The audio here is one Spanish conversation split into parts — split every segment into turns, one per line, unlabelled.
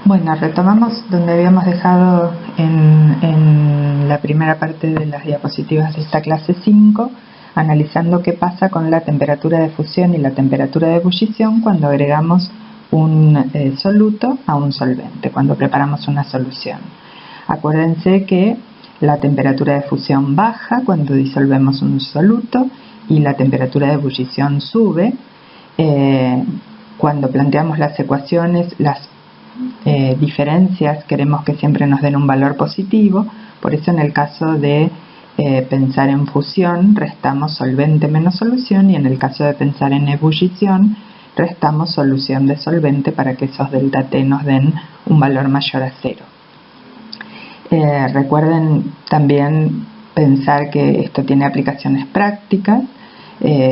Bueno, retomamos donde habíamos dejado en la primera parte de las diapositivas de esta clase 5, analizando qué pasa con la temperatura de fusión y la temperatura de ebullición cuando agregamos un soluto a un solvente, cuando preparamos una solución. Acuérdense que la temperatura de fusión baja cuando disolvemos un soluto y la temperatura de ebullición sube. Cuando planteamos las ecuaciones, las diferencias queremos que siempre nos den un valor positivo, por eso en el caso de pensar en fusión restamos solvente menos solución, y en el caso de pensar en ebullición restamos solución de solvente para que esos delta T nos den un valor mayor a 0. Recuerden también pensar que esto tiene aplicaciones prácticas.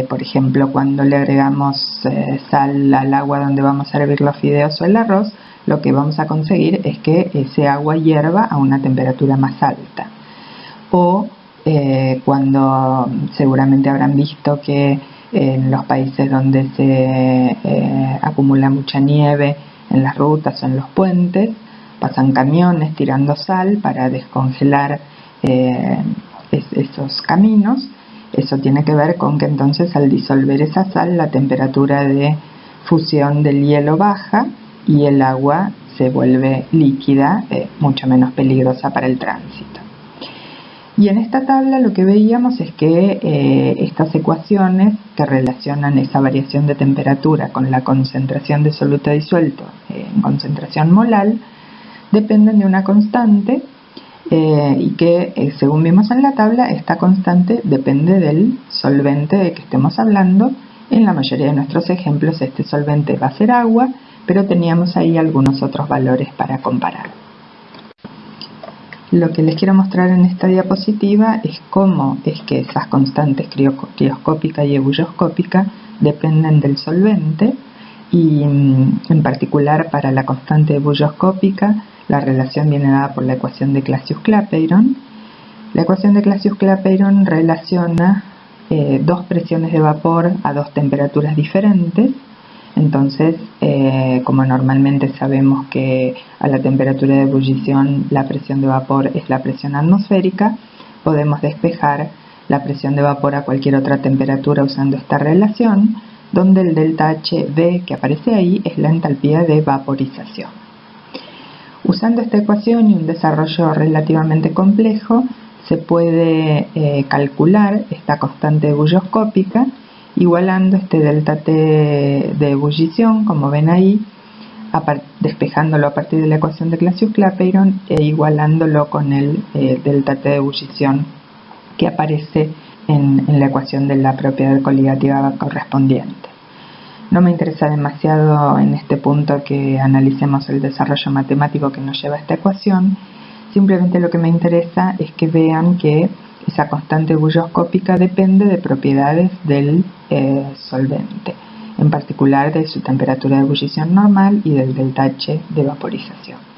Por ejemplo, cuando le agregamos sal al agua donde vamos a hervir los fideos o el arroz, lo que vamos a conseguir es que ese agua hierva a una temperatura más alta. O cuando seguramente habrán visto que en los países donde se acumula mucha nieve, en las rutas o en los puentes, pasan camiones tirando sal para descongelar esos caminos. Eso tiene que ver con que entonces al disolver esa sal, la temperatura de fusión del hielo baja y el agua se vuelve líquida, mucho menos peligrosa para el tránsito. Y en esta tabla lo que veíamos es que estas ecuaciones que relacionan esa variación de temperatura con la concentración de soluto disuelto en concentración molal dependen de una constante y que, según vimos en la tabla, esta constante depende del solvente de que estemos hablando. En la mayoría de nuestros ejemplos este solvente va a ser agua, pero teníamos ahí algunos otros valores para comparar. Lo que les quiero mostrar en esta diapositiva es cómo es que esas constantes crioscópica y ebulloscópica dependen del solvente, y en particular para la constante ebulloscópica la relación viene dada por la ecuación de Clapeyron. La ecuación de Clapeyron relaciona dos presiones de vapor a dos temperaturas diferentes. Entonces, como normalmente sabemos que a la temperatura de ebullición la presión de vapor es la presión atmosférica, podemos despejar la presión de vapor a cualquier otra temperatura usando esta relación, donde el delta HV que aparece ahí es la entalpía de vaporización. Usando esta ecuación y un desarrollo relativamente complejo, se puede calcular esta constante ebulloscópica igualando este delta T de ebullición, como ven ahí, despejándolo a partir de la ecuación de Clapeyron e igualándolo con el delta T de ebullición que aparece en la ecuación de la propiedad coligativa correspondiente. No me interesa demasiado en este punto que analicemos el desarrollo matemático que nos lleva a esta ecuación. Simplemente lo que me interesa es que vean que esa constante ebulloscópica depende de propiedades del solvente, en particular de su temperatura de ebullición normal y del delta H de vaporización.